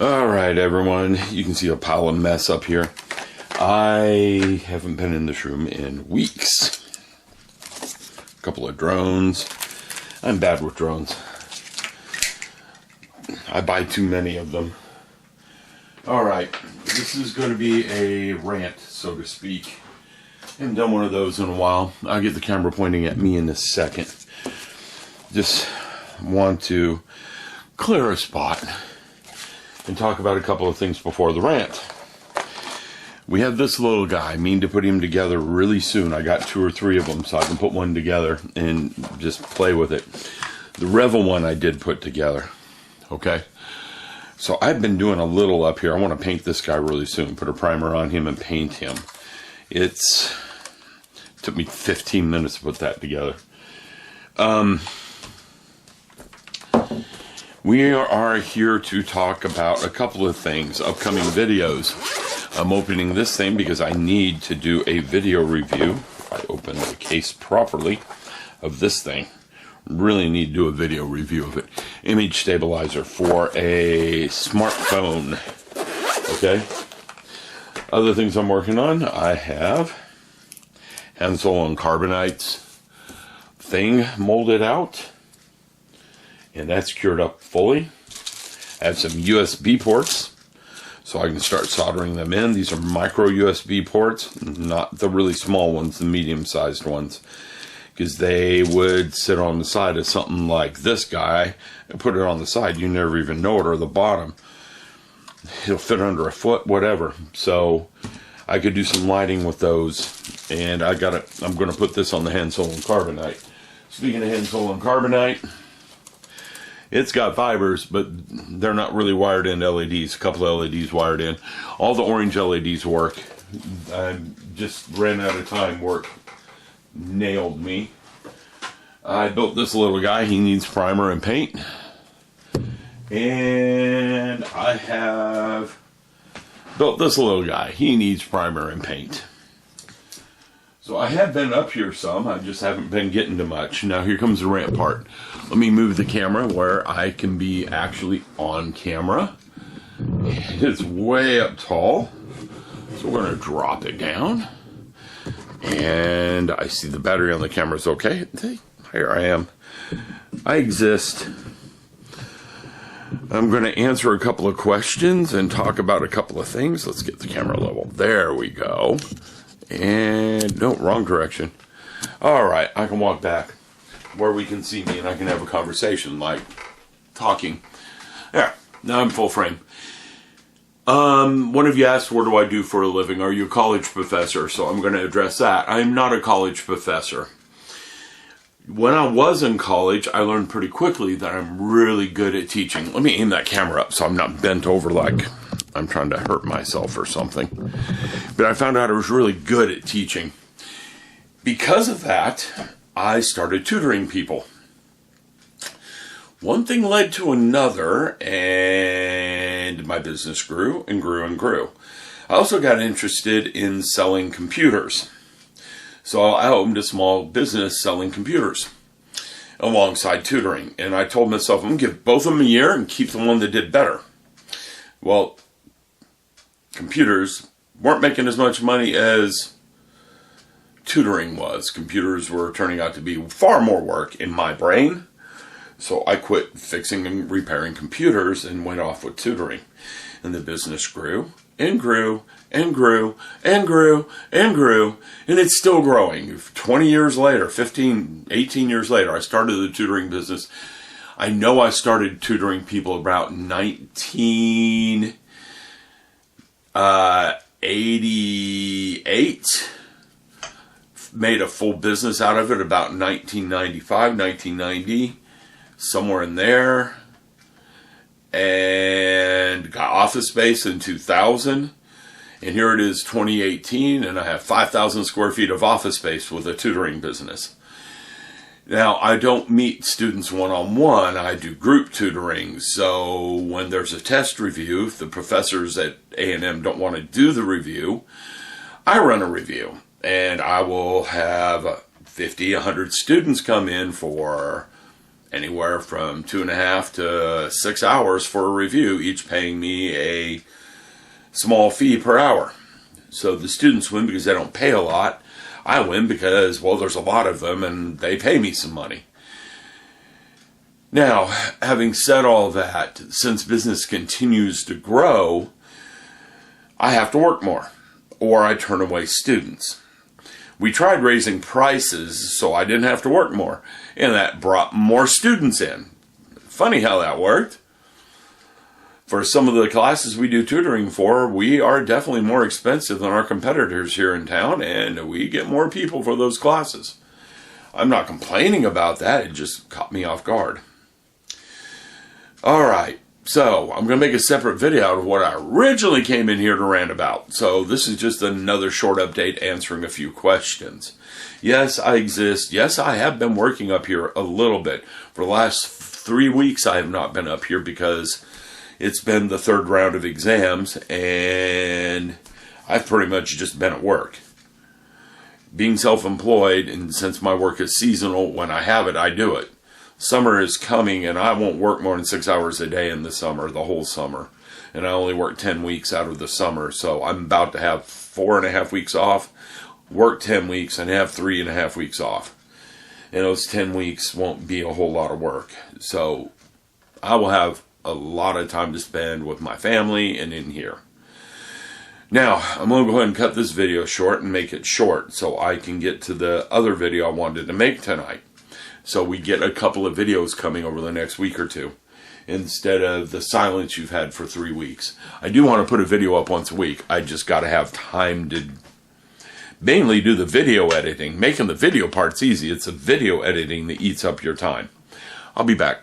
Alright everyone, you can see a pile of mess up here. I haven't been in this room in weeks. A couple of drones. I'm bad with drones. I buy too many of them. Alright, this is going to be a rant, so to speak. I haven't done one of those in a while. I'll get the camera pointing at me in a second. Just want to clear a spot and talk about a couple of things before the rant. We have this little guy. Mean to put him together really soon. I got 2 or 3 of them, so I can put one together and just play with it. The Revel one I did put together. Okay? So I've been doing a little up here. I want to paint this guy really soon. Put a primer on him and paint him. It took me 15 minutes to put that together. We are here to talk about a couple of things, upcoming videos. I'm opening this thing because I need to do a video review. If I open the case properly of this thing, really need to do a video review of it. Image stabilizer for a smartphone. Okay. Other things I'm working on, I have Hensel and Carbonite's thing molded out. And that's cured up fully. I have some USB ports, so I can start soldering them in. These are micro USB ports, not the really small ones, the medium-sized ones, because they would sit on the side of something like this guy and put it on the side. You never even know it, or the bottom. It'll fit under a foot, whatever. So I could do some lighting with those, and I'm going to put this on the Hensel and Carbonite. Speaking of Hensel and Carbonite, it's got fibers, but they're not really wired into LEDs. A couple of LEDs wired in. All the orange LEDs work. I just ran out of time. Work nailed me. I built this little guy. He needs primer and paint. And I have built this little guy. He needs primer and paint. So I have been up here some, I just haven't been getting to much. Now here comes the rant part. Let me move the camera where I can be actually on camera. It's way up tall, so we're going to drop it down. And I see the battery on the camera is okay. Here I am. I exist. I'm going to answer a couple of questions and talk about a couple of things. Let's get the camera level. There we go. And no, wrong direction. All right, I can walk back where we can see me and I can have a conversation, like talking. There, now I'm full frame. One of you asked, what do I do for a living? Are you a college professor? So I'm going to address that. I'm not a college professor. When I was in college, I learned pretty quickly that I'm really good at teaching. Let me aim that camera up so I'm not bent over like I'm trying to hurt myself or something. But I found out I was really good at teaching. Because of that, I started tutoring people. One thing led to another, and my business grew and grew and grew. I also got interested in selling computers. So I opened a small business selling computers alongside tutoring. And I told myself, I'm going to give both of them a year and keep the one that did better. Well, computers weren't making as much money as tutoring was. Computers were turning out to be far more work in my brain. So I quit fixing and repairing computers and went off with tutoring. And the business grew and grew and grew and grew and grew. And it's still growing. 20 years later, 15, 18 years later, I started the tutoring business. I know I started tutoring people about 1988. Made a full business out of it about 1995, 1990, somewhere in there. And got office space in 2000. And here it is 2018, and I have 5,000 square feet of office space with a tutoring business. Now, I don't meet students one-on-one. I do group tutoring. So when there's a test review, if the professors at A&M don't want to do the review, I run a review. And I will have 50, 100 students come in for anywhere from 2.5 to 6 hours for a review, each paying me a small fee per hour. So the students win because they don't pay a lot. I win because, well, there's a lot of them and they pay me some money. Now, having said all that, since business continues to grow, I have to work more, or I turn away students. We tried raising prices so I didn't have to work more, and that brought more students in. Funny how that worked. For some of the classes we do tutoring for, we are definitely more expensive than our competitors here in town, and we get more people for those classes. I'm not complaining about that, it just caught me off guard. Alright, so I'm going to make a separate video out of what I originally came in here to rant about. So this is just another short update answering a few questions. Yes, I exist. Yes, I have been working up here a little bit. For the last 3 weeks I have not been up here because it's been the third round of exams and I've pretty much just been at work. Being self-employed, and since my work is seasonal, when I have it, I do it. Summer is coming and I won't work more than 6 hours a day in the summer, the whole summer. And I only work 10 weeks out of the summer, so I'm about to have 4.5 weeks off, work 10 weeks, and have 3.5 weeks off. And those 10 weeks won't be a whole lot of work. So I will have a lot of time to spend with my family and in here. Now, I'm going to go ahead and cut this video short and make it short so I can get to the other video I wanted to make tonight. So we get a couple of videos coming over the next week or two instead of the silence you've had for 3 weeks. I do want to put a video up once a week. I just got to have time to mainly do the video editing. Making the video part's easy. It's the video editing that eats up your time. I'll be back.